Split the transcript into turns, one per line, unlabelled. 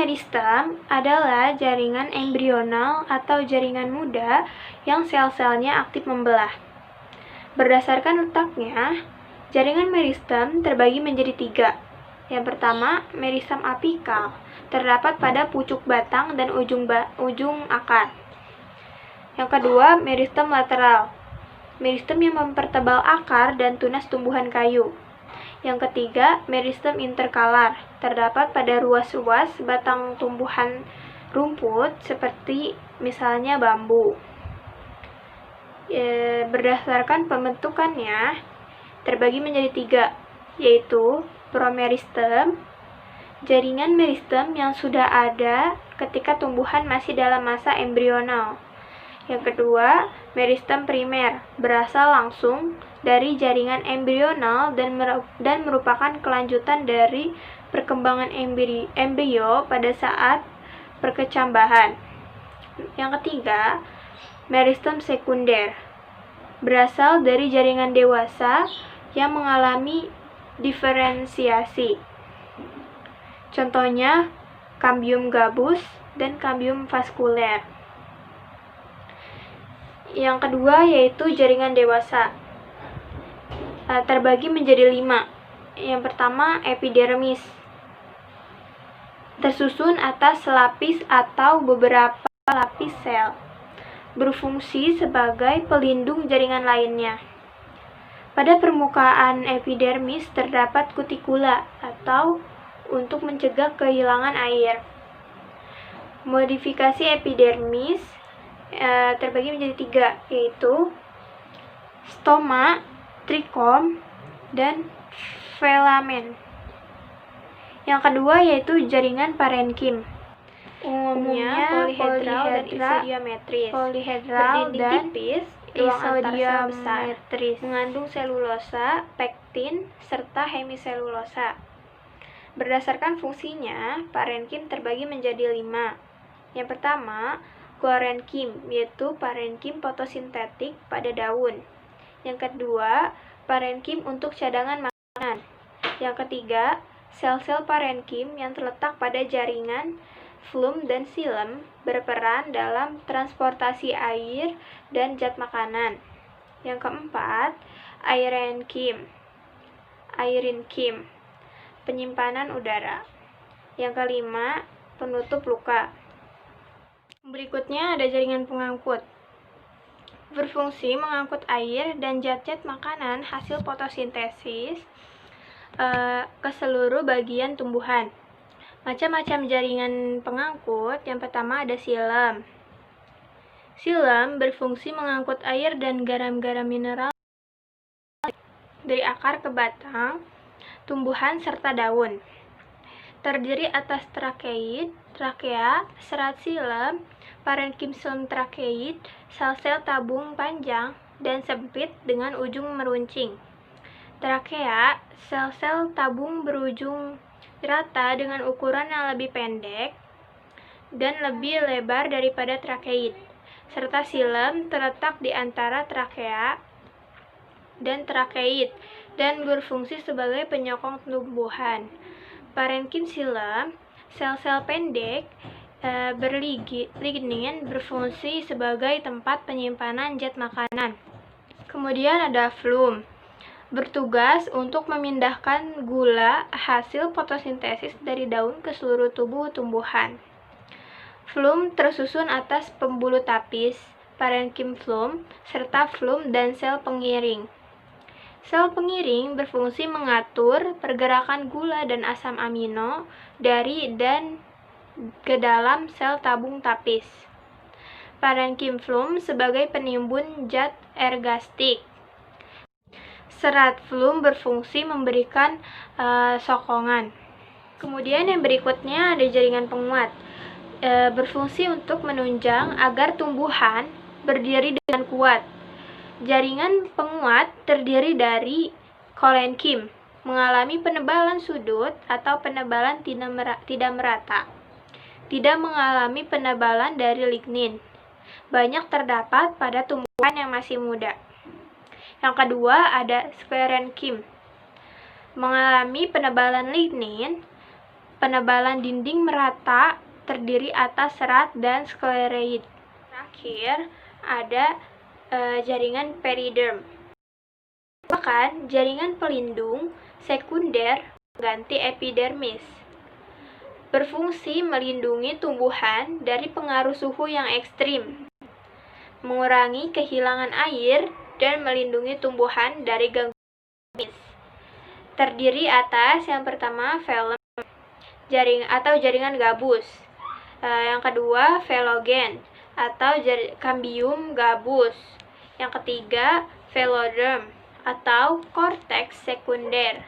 meristem adalah jaringan embrional atau jaringan muda yang sel-selnya aktif membelah. Berdasarkan letaknya, jaringan meristem terbagi menjadi 3. Yang pertama, meristem apikal, terdapat pada pucuk batang dan ujung akar. Yang kedua, meristem lateral, meristem yang mempertebal akar dan tunas tumbuhan kayu. Yang ketiga, meristem interkalar, terdapat pada ruas-ruas batang tumbuhan rumput seperti misalnya bambu. Berdasarkan pembentukannya, terbagi menjadi 3, yaitu promeristem, jaringan meristem yang sudah ada ketika tumbuhan masih dalam masa embrional. Yang kedua, meristem primer, berasal langsung dari jaringan embrional dan merupakan kelanjutan dari perkembangan embrio pada saat perkecambahan. Yang ketiga, meristem sekunder, berasal dari jaringan dewasa yang mengalami diferensiasi. Contohnya, kambium gabus dan kambium vaskuler. Yang kedua yaitu jaringan dewasa, terbagi menjadi 5. Yang pertama, epidermis, tersusun atas selapis atau beberapa lapis sel, berfungsi sebagai pelindung jaringan lainnya. Pada permukaan epidermis terdapat kutikula atau untuk mencegah kehilangan air. Modifikasi epidermis terbagi menjadi 3, yaitu stoma, trikom, dan filamen. Yang kedua yaitu jaringan parenkim, umumnya polihedral dan tipis, isodiametris, mengandung selulosa, pektin, serta hemiselulosa. Berdasarkan fungsinya, parenkim terbagi menjadi 5. Yang pertama, klorenkim, yaitu parenkim fotosintetik pada daun. Yang kedua, parenkim untuk cadangan makanan. Yang ketiga, sel-sel parenkim yang terletak pada jaringan flum dan xilem berperan dalam transportasi air dan zat makanan. Yang keempat, airenkim, penyimpanan udara. Yang kelima, penutup luka. Berikutnya ada jaringan pengangkut, berfungsi mengangkut air dan zat-zat makanan hasil fotosintesis ke seluruh bagian tumbuhan. Macam-macam jaringan pengangkut. Yang pertama ada xilem. Xilem berfungsi mengangkut air dan garam-garam mineral dari akar ke batang tumbuhan serta daun. Terdiri atas trakea, serat xilem, parenkim xilem trakeid, sel-sel tabung panjang dan sempit dengan ujung meruncing. Trakea, sel-sel tabung berujung rata dengan ukuran yang lebih pendek dan lebih lebar daripada trakeid, serta xilem terletak di antara trakea dan trakeid dan berfungsi sebagai penyokong tumbuhan. Parenkim xilem, sel-sel pendek berlignin berfungsi sebagai tempat penyimpanan zat makanan. Kemudian ada flum, bertugas untuk memindahkan gula hasil fotosintesis dari daun ke seluruh tubuh tumbuhan. Flum tersusun atas pembuluh tapis, parenkim flum, serta flum dan sel pengiring. Sel pengiring berfungsi mengatur pergerakan gula dan asam amino dari dan ke dalam sel tabung tapis. Parenkim flum sebagai penimbun zat ergastik. Serat flum berfungsi memberikan sokongan. Kemudian yang berikutnya ada jaringan penguat, berfungsi untuk menunjang agar tumbuhan berdiri dengan kuat. Jaringan penguat terdiri dari kolenkim, mengalami penebalan sudut atau penebalan tidak merata. Tidak mengalami penebalan dari lignin. Banyak terdapat pada tumbuhan yang masih muda. Yang kedua ada sklerenkim, mengalami penebalan lignin penebalan dinding merata terdiri atas serat dan skleroid. Terakhir, ada jaringan periderm. Bahkan jaringan pelindung sekunder mengganti epidermis. Berfungsi melindungi tumbuhan dari pengaruh suhu yang ekstrim, mengurangi kehilangan air, dan melindungi tumbuhan dari gangguan klinis. Terdiri atas yang pertama velum jaringan gabus, yang kedua velogen atau cambium gabus, yang ketiga veloderm atau korteks sekunder,